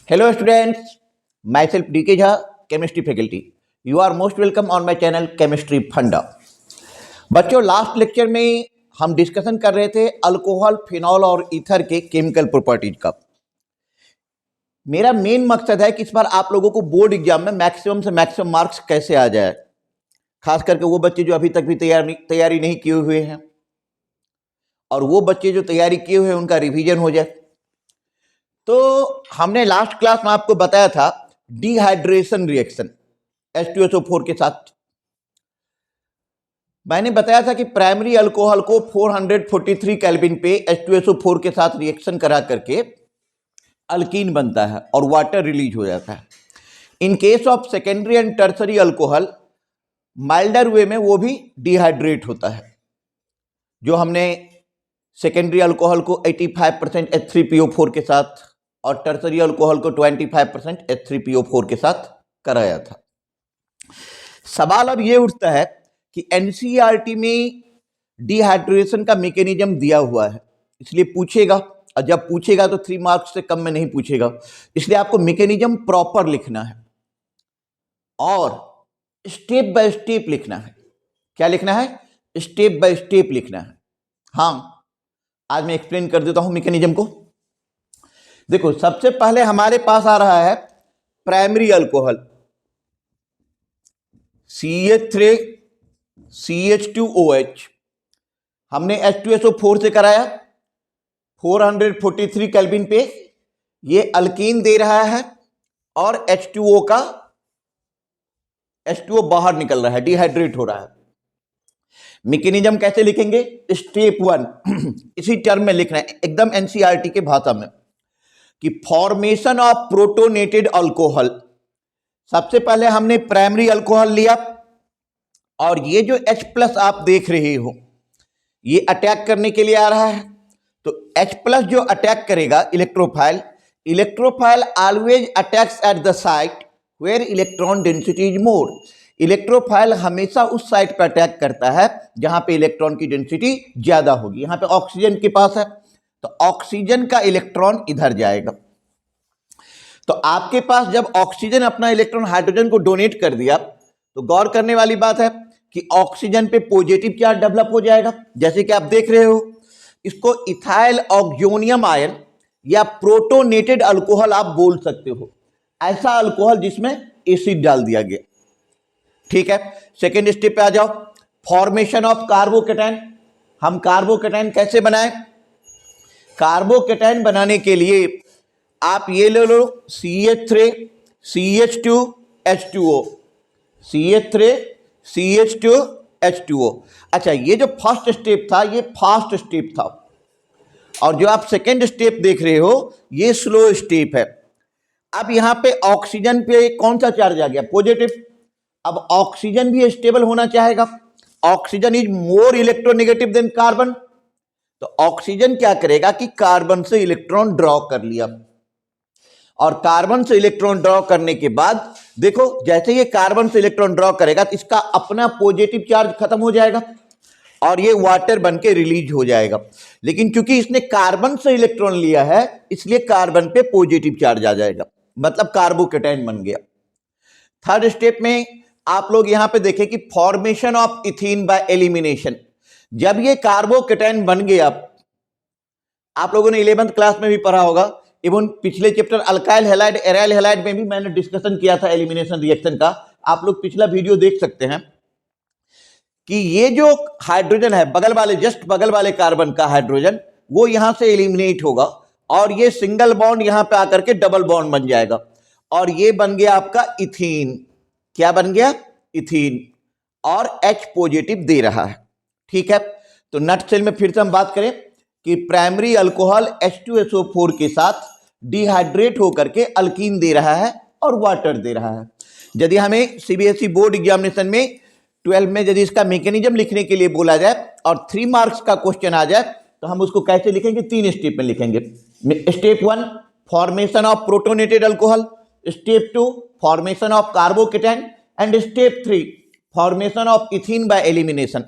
Hello students, myself DK Jha, chemistry faculty. You are most welcome on my channel Chemistry Funda. बच्चों last lecture में हम discussion कर रहे थे alcohol, phenol और ईथर के केमिकल प्रॉपर्टीज का। मेरा मेन मकसद है कि इस बार आप लोगों को बोर्ड एग्जाम में मैक्सिमम से मैक्सिमम मार्क्स कैसे आ जाए, खास करके वो बच्चे जो अभी तक भी तैयारी नहीं किए हुए हैं और वो बच्चे जो तैयारी किए हुए हैं उनका रिवीजन हो जाए। तो हमने लास्ट क्लास में आपको बताया था डिहाइड्रेशन रिएक्शन H2SO4 के साथ। मैंने बताया था कि प्राइमरी अल्कोहल को 443 केल्विन पे H2SO4 के साथ रिएक्शन करा करके अल्कीन बनता है और वाटर रिलीज हो जाता है। In case of secondary and tertiary alcohol milder way में वो भी डिहाइड्रेट होता है। जो हमने सेकेंडरी अल्कोहल को 85% H3PO4 के साथ और टर्सरी अल्कोहल को 25% H3PO4 के साथ कराया था। सवाल अब ये उठता है कि एनसीईआरटी में डिहाइड्रेशन का मैकेनिज्म दिया हुआ है, इसलिए पूछेगा, और जब पूछेगा तो 3 मार्क्स से कम में नहीं पूछेगा, इसलिए आपको मैकेनिज्म प्रॉपर लिखना है और स्टेप बाय स्टेप लिखना है। क्या लिखना है? स्टेप बाय स्टेप लिखना है। हाँ, आज मैं एक्सप्लेन कर देता हूं मैकेनिज्म को। देखो, सबसे पहले हमारे पास आ रहा है प्राइमरी अल्कोहल CH3 CH2OH। हमने H2SO4 से कराया 443 केल्विन पे, ये अल्कीन दे रहा है और H2O का H2O बाहर निकल रहा है, डिहाइड्रेट हो रहा है। मैकेनिज्म कैसे लिखेंगे? स्टेप 1 इसी टर्म में लिखना है, एकदम एनसीईआरटी के भाषा में, कि फॉर्मेशन ऑफ प्रोटोनेटेड अल्कोहल। सबसे पहले हमने प्राइमरी अल्कोहल लिया और ये जो H+ आप देख रहे हो ये अटैक करने के लिए आ रहा है। तो H+ जो अटैक करेगा electrophile always attacks at the site where electron density is more. Electrophile हमेशा उस साइट पर अटैक करता है जहां पे इलेक्ट्रॉन की डेंसिटी ज्यादा होगी। यहां पे ऑक्सीजन के पास है तो ऑक्सीजन का इलेक्ट्रॉन इधर जाएगा। तो आपके पास जब ऑक्सीजन अपना इलेक्ट्रॉन हाइड्रोजन को डोनेट कर दिया तो गौर करने वाली बात है कि ऑक्सीजन पे पॉजिटिव चार्ज डेवलप हो जाएगा, जैसे कि आप देख रहे हो। इसको इथाइल ऑक्सिजोनियम आयन या प्रोटोनेटेड अल्कोहल आप बोल सकते हो, ऐसा अल्कोहल जिसमें एसिड डाल दिया गया। ठीक है, सेकेंड स्टेप पे आ जाओ, फॉर्मेशन ऑफ कार्बोकेटाइन। हम कार्बोकेटाइन कैसे बनाएं? कार्बोकेटाइन बनाने के लिए आप ये ले लो CH3 CH2 H2O, CH3 CH2 H2O। अच्छा, ये जो फर्स्ट स्टेप था ये फास्ट स्टेप था और जो आप सेकेंड स्टेप देख रहे हो ये स्लो स्टेप है। अब यहां पे ऑक्सीजन पे कौन सा चार्ज आ गया? पॉजिटिव। अब ऑक्सीजन भी स्टेबल होना चाहेगा। Oxygen is more electronegative than carbon, तो ऑक्सीजन क्या करेगा कि कार्बन से इलेक्ट्रॉन ड्रॉ कर लिया और कार्बन से इलेक्ट्रॉन ड्रॉ करने के बाद देखो, जैसे ये कार्बन से इलेक्ट्रॉन ड्रॉ करेगा तो इसका अपना पॉजिटिव चार्ज खत्म हो जाएगा और ये वाटर बन के रिलीज हो जाएगा। लेकिन क्योंकि इसने कार्बन से इलेक्ट्रॉन लिया है इसलिए कार्बन पे पॉजिटिव चार्ज आ जाएगा, मतलब कार्बोकेटाइन बन गया। थर्ड स्टेप में आप लोग यहां पे देखें कि formation of ethene by elimination. जब ये कार्बोकेटाइन बन गया, आप लोगों ने 11th क्लास में भी पढ़ा होगा, इवन पिछले chapter alkyl halide aryl halide में भी मैंने डिस्कशन किया था एलिमिनेशन रिएक्शन का। आप लोग पिछला वीडियो देख सकते हैं कि ये जो हाइड्रोजन है बगल वाले, जस्ट बगल वाले कार्बन का हाइड्रोजन, वो यहां से एलिमिनेट होगा और ये सिंगल बॉन्ड यहां पे आकर के डबल बॉन्ड बन जाएगा और ये बन गया आपका इथीन। क्या बन गया? इथीन, और H पॉजिटिव दे रहा है। ठीक है, तो नटसेल में फिर से हम बात करें कि प्राइमरी अल्कोहल H2SO4 के साथ डिहाइड्रेट होकर के अल्कीन दे रहा है और वाटर दे रहा है। यदि हमें सीबीएसई बोर्ड एग्जामिनेशन में 12 में यदि इसका मैकेनिज्म लिखने के लिए बोला जाए और 3 मार्क्स का क्वेश्चन आ जाए तो हम उसको कैसे लिखेंगे? 3 स्टेप में लिखेंगे। Step 1 formation of protonated alcohol, step 2 formation of carbocation and step 3 formation of ethene by elimination.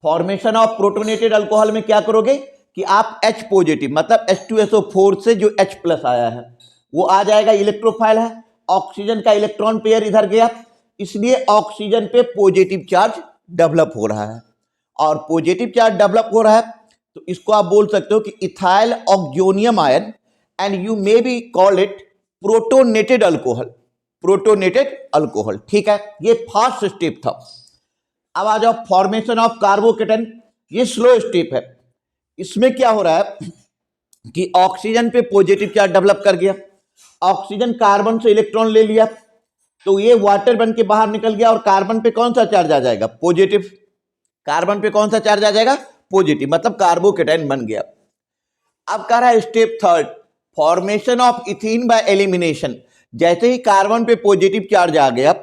Formation of protonated alcohol में क्या करोगे कि आप H पॉजिटिव मतलब H2SO4 से जो H+ आया है वो आ जाएगा, इलेक्ट्रोफाइल है, ऑक्सीजन का इलेक्ट्रॉन पेयर इधर गया, इसलिए ऑक्सीजन पे पॉजिटिव चार्ज डेवलप हो रहा है। और पॉजिटिव चार्ज डेवलप हो रहा है तो इसको आप बोल सकते हो कि ethyl oxonium ion, and you may be call it protonated alcohol, protonated alcohol. ठीक है, ये फर्स्ट स्टेप था। अब आ जाओ फॉर्मेशन ऑफ कार्बोकेटन, ये स्लो स्टेप है। इसमें क्या हो रहा है कि ऑक्सीजन पे पॉजिटिव चार्ज डेवलप कर गया, ऑक्सीजन कार्बन से इलेक्ट्रॉन ले लिया, तो ये वाटर बन के बाहर निकल गया, और कार्बन पे कौन सा चार्ज आ जाएगा? पॉजिटिव। कार्बन पे कौन सा चार्ज आ जाएगा? पॉजिटिव, मतलब कार्बोकेटाइन बन गया। अब कह रहा है step third, formation of ethene by elimination. जैसे ही कार्बन पे पॉजिटिव चार्ज आ गया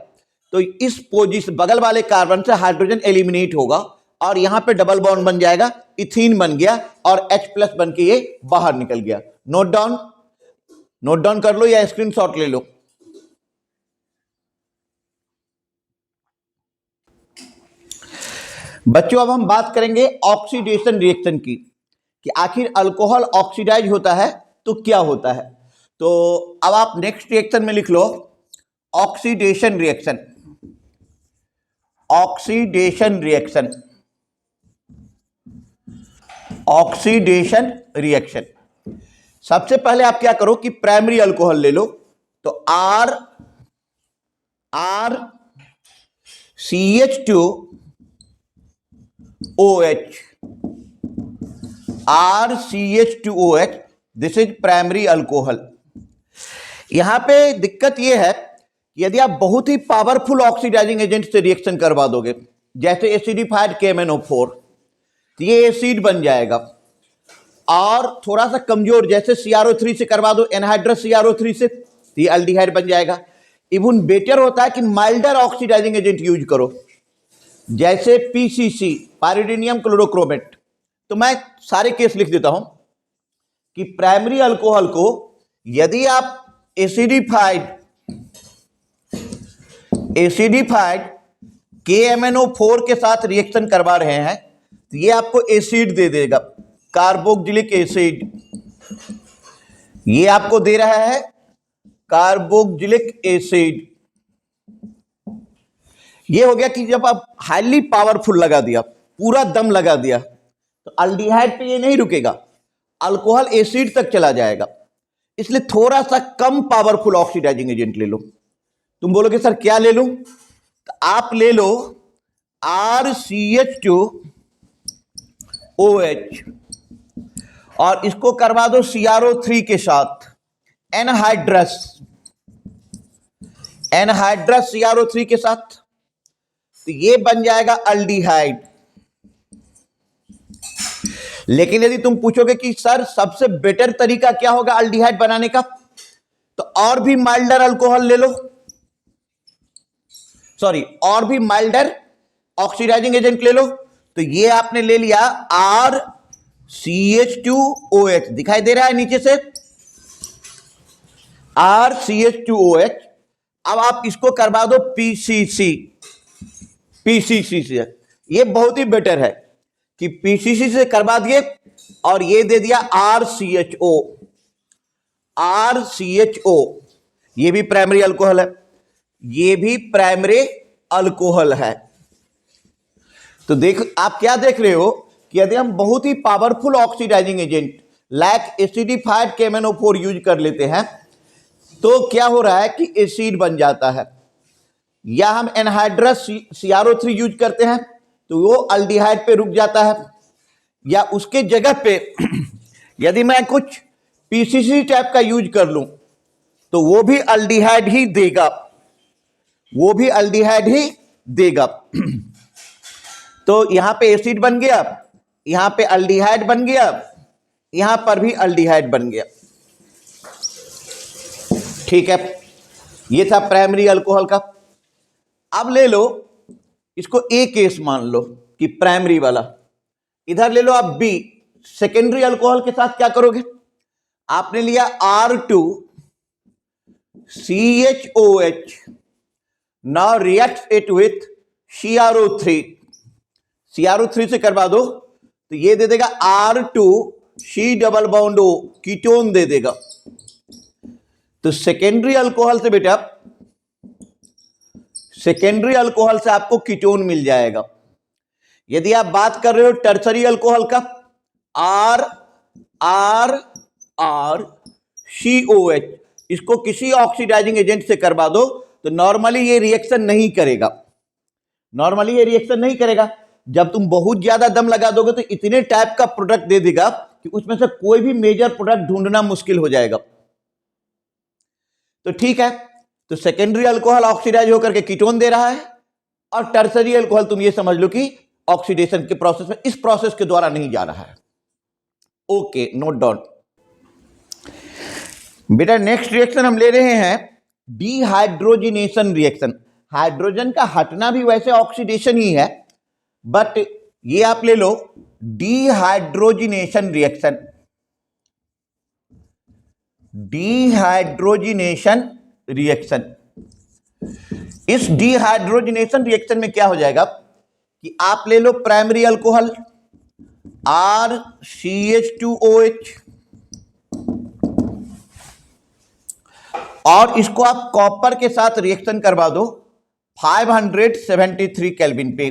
तो इस पोजीशन बगल वाले कार्बन से हाइड्रोजन एलिमिनेट होगा और यहां पे डबल बॉन्ड बन जाएगा, इथीन बन गया और H+ बन के ये बाहर निकल गया। नोट डाउन कर लो या स्क्रीनशॉट ले लो। बच्चों अब हम बात करेंगे ऑक्सीडेशन रिएक्शन की, कि आखिर अल्कोहल ऑक्सीडाइज होता है तो क्या होता है। तो अब आप नेक्स्ट रिएक्शन में लिख लो oxidation reaction. Oxidation reaction, oxidation reaction. सबसे पहले आप क्या करो कि प्राइमरी अल्कोहल ले लो, तो RCH2OH, RCH2OH, this is primary alcohol. यहां पे दिक्कत यह है कि यदि आप बहुत ही पावरफुल ऑक्सीडाइजिंग एजेंट से रिएक्शन करवा दोगे, जैसे एसिडिफाइड KMnO4, तो ये एसिड बन जाएगा। और थोड़ा सा कमजोर जैसे CrO3 से करवा दो, एनहाइड्रस CrO3 से, तो ये अल्डिहाइड बन जाएगा। इवन बेटर होता है कि माइल्डर ऑक्सीडाइजिंग एजेंट यूज करो, जैसे PCC, पायरिडीनियम क्लोरोक्रोमेट। तो मैं सारे केस लिख देता हूं कि प्राइमरी अल्कोहल को यदि आप एसिडिफाइड KMnO4 के साथ रिएक्शन करवा रहे हैं तो ये आपको एसिड दे देगा, कार्बोक्जिलिक एसिड। ये आपको दे रहा है कार्बोक्जिलिक एसिड। ये हो गया कि जब आप हाईली पावरफुल लगा दिया, पूरा दम लगा दिया, तो अल्डिहाइड पे ये नहीं रुकेगा, अल्कोहल एसिड तक चला जाएगा। इसलिए थोड़ा सा कम पावरफुल ऑक्सीडाइजिंग एजेंट ले लो। तुम बोलोगे सर क्या ले लूं? तो आप ले लो RCH2OH और इसको करवा दो CrO3 के साथ, एनहाइड्रस CrO3 के साथ, तो ये बन जाएगा अल्डिहाइड। लेकिन यदि तुम पूछोगे कि सर सबसे बेटर तरीका क्या होगा अल्डिहाइड बनाने का, तो और भी माइल्डर अल्कोहल ले लो, सॉरी और भी माइल्डर ऑक्सीडाइजिंग एजेंट ले लो। तो ये आपने ले लिया RCH2OH, दिखाई दे रहा है नीचे से, RCH2OH। अब आप इसको करवा दो PCC से। ये बहुत ही बेटर है कि PCC से करवा दिए और ये दे दिया RCHO। ये भी प्राइमरी अल्कोहल है, ये भी प्राइमरी अल्कोहल है। तो देख आप क्या देख रहे हो कि यदि हम बहुत ही powerful oxidising agent like acidified KMnO4 use कर लेते हैं तो क्या हो रहा है कि एसिड बन जाता है, या हम एनहाइड्रस CrO3 यूज करते हैं तो वो अल्डिहाइड पे रुक जाता है, या उसके जगह पे यदि मैं कुछ PCC टाइप का यूज कर लूं तो वो भी अल्डिहाइड ही देगा, वो भी अल्डिहाइड ही देगा। तो यहां पे एसिड बन गया, यहां पे अल्डिहाइड बन गया, यहां पर भी अल्डिहाइड बन गया। ठीक है, ये था प्राइमरी अल्कोहल का। अब ले लो इसको A केस मान लो कि प्राइमरी वाला, इधर ले लो आप B। सेकेंडरी अल्कोहल के साथ क्या करोगे? आपने लिया R2CHOH, now react it with CrO3 से करवा दो तो ये दे देगा R2C double bond O, ketone दे देगा। तो सेकेंडरी अल्कोहल से बेटा, सेकेंडरी अल्कोहल से आपको कीटोन मिल जाएगा। यदि आप बात कर रहे हो टर्सरी अल्कोहल का, आर आर आर COH, इसको किसी ऑक्सीडाइजिंग एजेंट से करवा दो तो नॉर्मली ये रिएक्शन नहीं करेगा, नॉर्मली ये रिएक्शन नहीं करेगा। जब तुम बहुत ज्यादा दम लगा दोगे तो इतने टाइप का प्रोडक्ट दे देगा कि उसमें से कोई भी मेजर प्रोडक्ट ढूंढना मुश्किल हो जाएगा। तो ठीक है, तो सेकेंडरी अल्कोहल ऑक्सीडाइज होकर के कीटोन दे रहा है, और टर्सरी अल्कोहल तुम ये समझ लो कि ऑक्सीडेशन के प्रोसेस में, इस प्रोसेस के द्वारा नहीं जा रहा है। Okay, note down. बेटा नेक्स्ट रिएक्शन हम ले रहे हैं डिहाइड्रोजिनेशन रिएक्शन। हाइड्रोजन का हटना भी वैसे ऑक्सीडेशन ही है, बट ये आप ले लो डिहाइड्रोजिनेशन रिएक्शन। डिहाइड्रोजिनेशन रिएक्शन, इस डिहाइड्रोजिनेशन रिएक्शन में क्या हो जाएगा कि आप ले लो प्राइमरी अल्कोहल RCH2OH, और इसको आप कॉपर के साथ रिएक्शन करवा दो 573 केल्विन पे।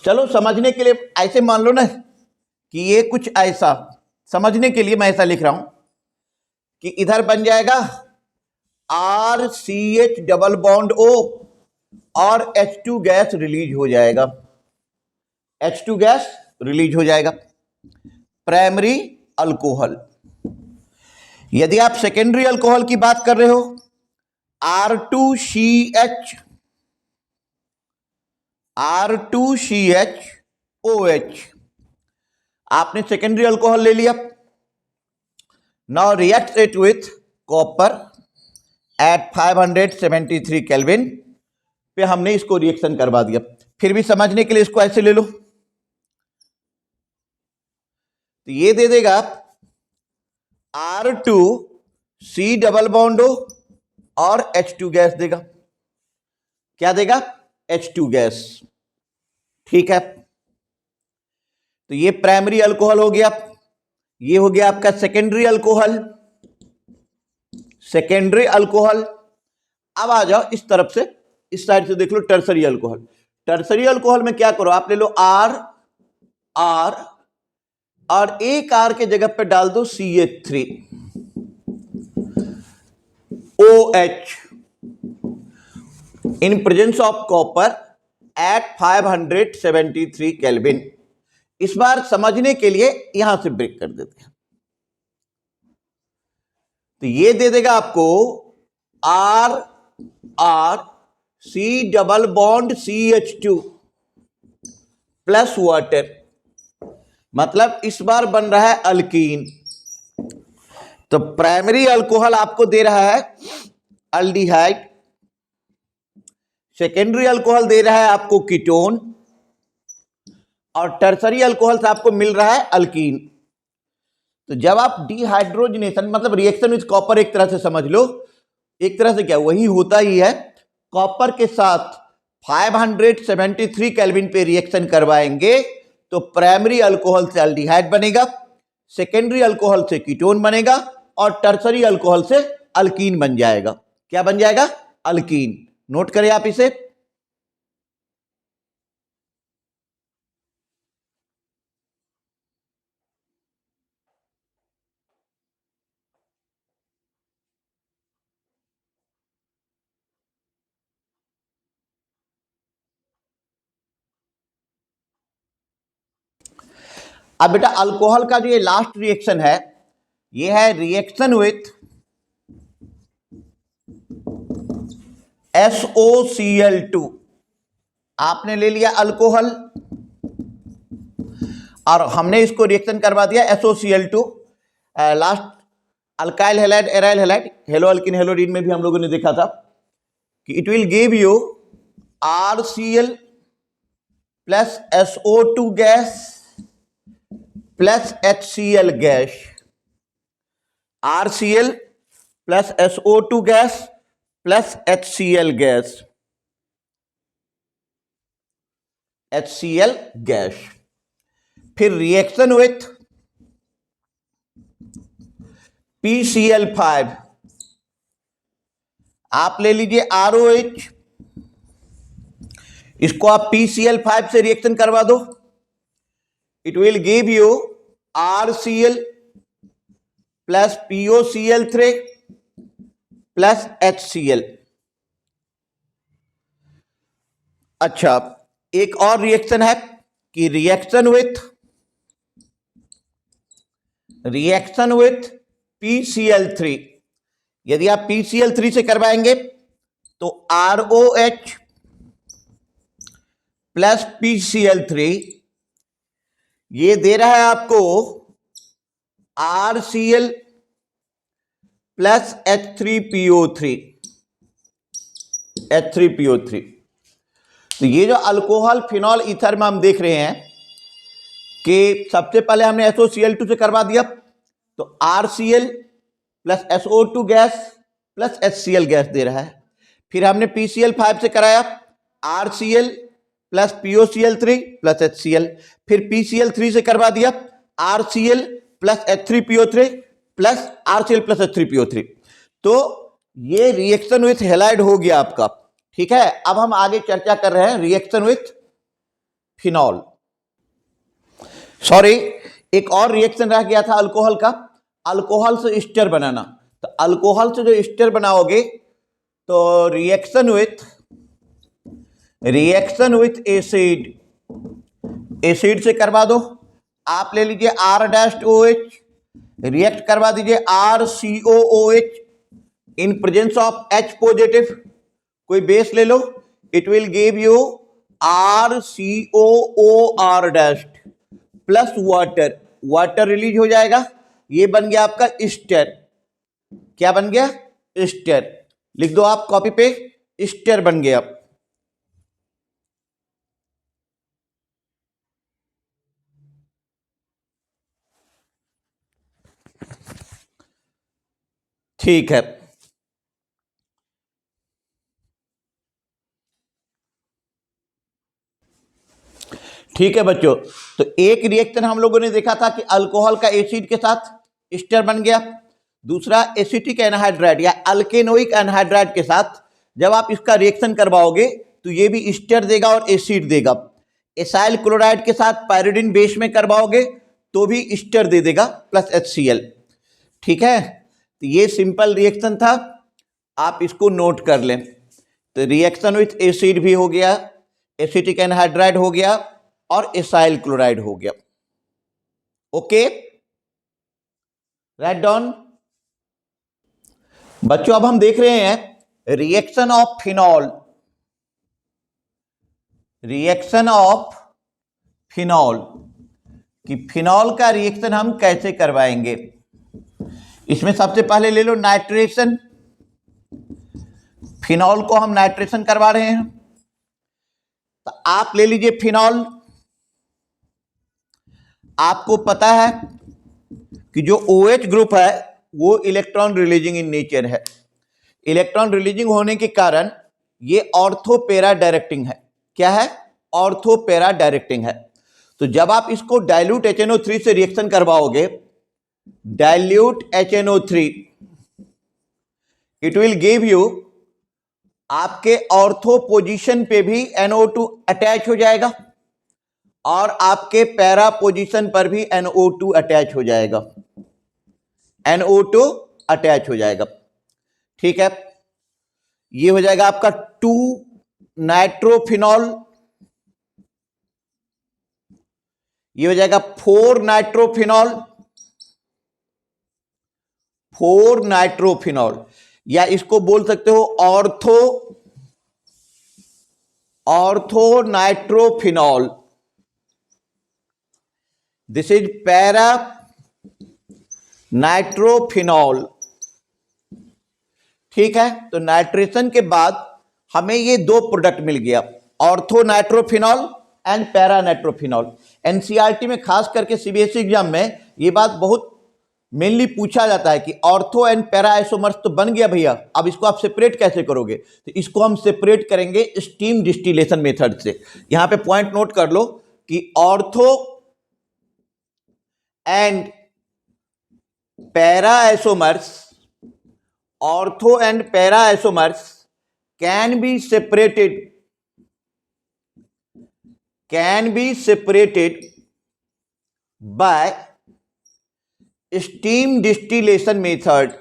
चलो समझने के लिए ऐसे मान लो ना कि ये कुछ ऐसा, समझने के लिए मैं ऐसा लिख रहा हूं कि इधर बन जाएगा RCH डबल बॉन्ड O और H2 गैस रिलीज हो जाएगा, H2 गैस रिलीज हो जाएगा, प्राइमरी अल्कोहल। यदि आप सेकेंडरी अल्कोहल की बात कर रहे हो R2CHOH, आपने सेकेंडरी अल्कोहल ले लिया। Now react it with copper at 573 kelvin पे हमने इसको रिएक्शन करवा दिया। फिर भी समझने के लिए इसको ऐसे ले लो, तो ये दे देगा R2C डबल बॉन्ड O और H2 गैस देगा। क्या देगा? H2 gas. ठीक है, तो ये प्राइमरी अल्कोहल हो गया, ये हो गया आपका सेकेंडरी अल्कोहल। Secondary alcohol. अब आ जाओ इस तरफ से, इस साइड से देख लो टर्सरी अल्कोहल। टर्सरी अल्कोहल में क्या करो, आप ले लो R और एक R के जगह पे डाल दो CH3OH in presence of copper at 573 kelvin. इस बार समझने के लिए यहां से ब्रेक कर देते हैं, तो ये दे देगा आपको RC double bond CH2 plus water, मतलब इस बार बन रहा है अल्कीन। तो प्राइमरी अल्कोहल आपको दे रहा है अल्डिहाइड, सेकेंडरी अल्कोहल दे रहा है आपको कीटोन, और टर्सरी अल्कोहल से आपको मिल रहा है अल्कीन। तो जब आप डिहाइड्रोजनेशन मतलब रिएक्शन विद कॉपर एक तरह से समझ लो, एक तरह से क्या वही होता ही है, कॉपर के साथ 573 केल्विन पे रिएक्शन करवाएंगे तो प्राइमरी अल्कोहल से अल्डिहाइड बनेगा, सेकेंडरी अल्कोहल से कीटोन बनेगा, और टर्सरी अल्कोहल से अल्कीन बन जाएगा। क्या बन जाएगा? अल्कीन। नोट करें आप इसे। अब बेटा अल्कोहल का जो ये लास्ट रिएक्शन है, ये है रिएक्शन विथ SOCl2। आपने ले लिया अल्कोहल और हमने इसको रिएक्शन करवा दिया SOCl2। Last alkyl halide, aryl halide, haloalkane haloarene में भी हम लोगों ने देखा था कि it will give you RCl plus SO2 gas plus HCl gas, RCl plus SO2 gas plus HCl gas, HCl gas. फिर रिएक्शन विथ PCl5 आप ले लीजिए ROH, इसको आप PCl5 से रिएक्शन करवा दो, it will give you RCl plus POCl3 plus HCl। अच्छा, एक और रिएक्शन है कि रिएक्शन विथ PCl3, यदि आप PCl3 से करवाएंगे तो ROH प्लस PCl3 ये दे रहा है आपको RCl प्लस H3PO3। तो ये जो अल्कोहल फिनॉल ईथर में हम देख रहे हैं कि सबसे पहले हमने SOCl2 से करवा दिया तो RCl plus SO2 gas plus HCl gas दे रहा है। फिर हमने PCl5 से कराया RCl plus POCl3 plus HCl। फिर PCl3 से करवा दिया RCl plus H3PO3 plus RCl plus H3PO3। तो ये रिएक्शन विथ हैलाइड हो गया आपका। ठीक है, अब हम आगे चर्चा कर रहे हैं रिएक्शन विथ फिनॉल। सॉरी, एक और रिएक्शन रह गया था अल्कोहल का, अल्कोहल से एस्टर बनाना। तो अल्कोहल से जो एस्टर बनाओगे तो रिएक्शन विथ एसिड से करवा दो। आप ले लीजिए R-OH, रिएक्ट करवा दीजिए RCOOH in presence of H positive, कोई बेस ले लो, it will give you RCOOR- plus water release हो जाएगा, ये बन गया आपका एस्टर। क्या बन गया? एस्टर। लिख दो आप कॉपी पे, एस्टर बन गया। ठीक है, ठीक है बच्चों। तो एक रिएक्शन हम लोगों ने देखा था कि अल्कोहल का एसिड के साथ एस्टर बन गया। दूसरा एसिटिक एनहाइड्राइड या अल्केनोइक एनहाइड्राइड के साथ जब आप इसका रिएक्शन करवाओगे तो ये भी एस्टर देगा और एसिड देगा। एसाइल क्लोराइड के साथ पायरिडिन बेस में करवाओगे तो भी एस्टर दे देगा प्लस HCl। ठीक है, तो ये सिंपल रिएक्शन था, आप इसको नोट कर लें। तो रिएक्शन विथ एसिड भी हो गया, एसिटिक एनहाइड्राइड हो गया और एसाइल क्लोराइड हो गया। Okay, write down. बच्चों अब हम देख रहे हैं रिएक्शन ऑफ फिनॉल। कि फिनॉल का रिएक्शन हम कैसे करवाएंगे। इसमें सबसे पहले ले लो नाइट्रेशन। फिनॉल को हम नाइट्रेशन करवा रहे हैं, तो आप ले लीजिए फिनॉल। आपको पता है कि जो OH ग्रुप है वो इलेक्ट्रॉन रिलीजिंग इन नेचर है। इलेक्ट्रॉन रिलीजिंग होने के कारण ये ऑर्थो पैरा डायरेक्टिंग है। क्या है? ऑर्थो पैरा डायरेक्टिंग है। तो जब आप इसको डाइल्यूट HNO3 से रिएक्शन करवाओगे, dilute HNO3, it will give you, आपके ऑर्थो पोजीशन पे भी NO2 अटैच हो जाएगा और आपके पैरा पोजीशन पर भी NO2 अटैच हो जाएगा। NO2 अटैच हो जाएगा। ठीक है, ये हो जाएगा आपका 2 नाइट्रोफिनॉल, ये हो जाएगा 4 नाइट्रोफिनॉल, या इसको बोल सकते हो ortho nitrophenol. This is para nitrophenol. ठीक है, तो नाइट्रेशन के बाद हमें ये दो प्रोडक्ट मिल गया, ortho nitrophenol and para nitrophenol. NCERT में खास करके सीबीएसई एग्जाम में ये बात बहुत मेनली पूछा जाता है कि ऑर्थो एंड पैरा आइसोमर्स तो बन गया भैया, अब इसको आप सेपरेट कैसे करोगे। तो इसको हम सेपरेट करेंगे स्टीम डिस्टिलेशन मेथड से। यहां पे पॉइंट नोट कर लो कि ortho and para isomers ortho and para isomers can be separated by steam distillation method.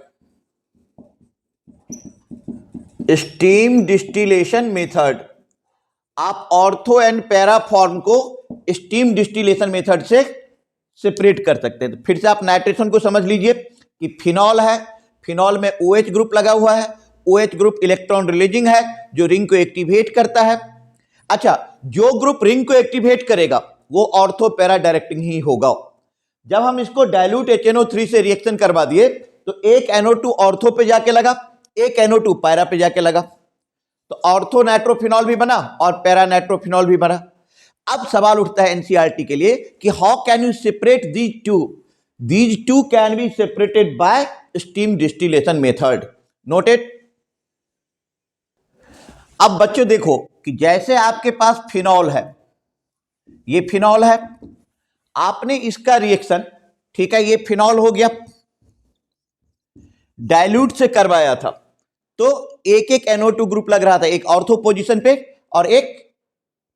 आप ऑर्थो एंड पैरा फॉर्म को स्टीम डिस्टिलेशन मेथड से सेपरेट कर सकते हैं। तो फिर से आप नाइट्रेशन को समझ लीजिए कि फिनॉल है, फिनॉल में OH ग्रुप लगा हुआ है, OH ग्रुप इलेक्ट्रॉन रिलीजिंग है जो रिंग को एक्टिवेट करता है। अच्छा, जो ग्रुप रिंग को एक्टिवेट करेगा वो ऑर्थो पैरा डायरेक्टिंग ही होगा। जब हम इसको डाइल्यूट HNO3 से रिएक्शन करवा दिए तो एक NO2 ऑर्थो पे जाके लगा, एक NO2 पैरा पे जाके लगा, तो ऑर्थो नाइट्रोफिनॉल भी बना और पैरा नाइट्रोफिनॉल भी बना। अब सवाल उठता है एनसीईआरटी के लिए कि how can you separate these two can be separated by steam distillation method. Noted. अब बच्चों देखो कि जैसे आपके पास फिनॉल है, ये फिनॉल है, आपने इसका रिएक्शन, ठीक है, ये फिनॉल हो गया, डाइल्यूट से करवाया था तो एक एक NO2 ग्रुप लग रहा था, एक ऑर्थो पोजीशन पे और एक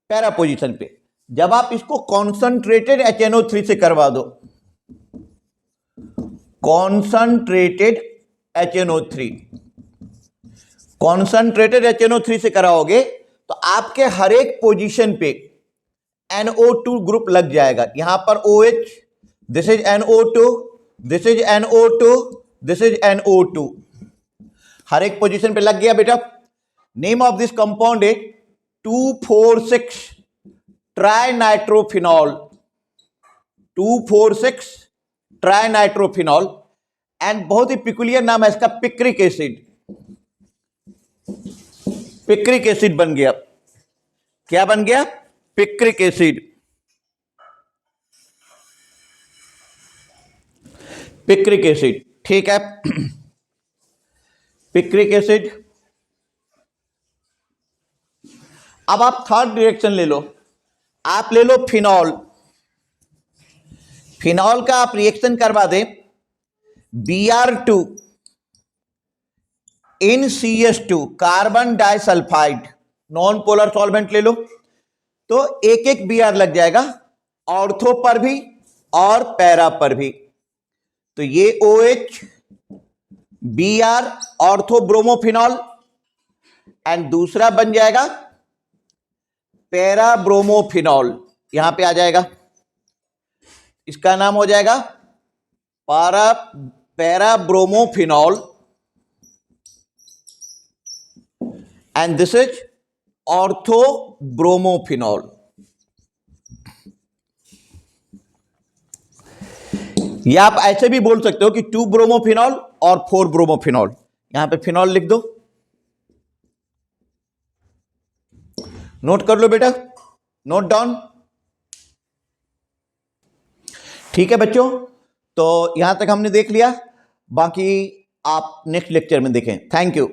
पैरा पोजीशन पे। जब आप इसको कॉन्संट्रेटेड HNO3 से करवा दो, कॉन्संट्रेटेड HNO3 से कराओगे तो आपके हर एक पोजीशन पे NO2 ग्रुप लग जाएगा। यहां पर OH, this is NO2, this is NO2, this is NO2, हर एक पोजीशन पे लग गया बेटा। नेम ऑफ दिस कंपाउंड है 2,4,6 ट्राइनाइट्रोफिनॉल, 2,4,6 ट्राइनाइट्रोफिनॉल। एंड बहुत ही पिकुलियर नाम है इसका, पिक्रिक एसिड। पिक्रिक एसिड बन गया। क्या बन गया? Picric acid. पिक्रिक एसिड, ठीक है। Picric acid. अब आप थर्ड रिएक्शन ले लो, आप ले लो फिनॉल। फिनॉल का आप रिएक्शन करवा दें Br2 इन CH2, carbon disulphide, non polar solvent ले लो, तो एक एक Br लग जाएगा, ऑर्थो पर भी और पैरा पर भी। तो ये OH, Br, ortho bromophenol, and दूसरा बन जाएगा पैरा ब्रोमोफिनॉल, यहां पे आ जाएगा, इसका नाम हो जाएगा para bromophenol, and this is ortho bromophenol. या आप ऐसे भी बोल सकते हो कि 2 ब्रोमोफिनॉल और 4 ब्रोमोफिनॉल। यहां पे फिनॉल लिख दो, नोट कर लो बेटा, नोट डाउन। ठीक है बच्चों, तो यहां तक हमने देख लिया, बाकी आप नेक्स्ट लेक्चर में देखें। Thank you.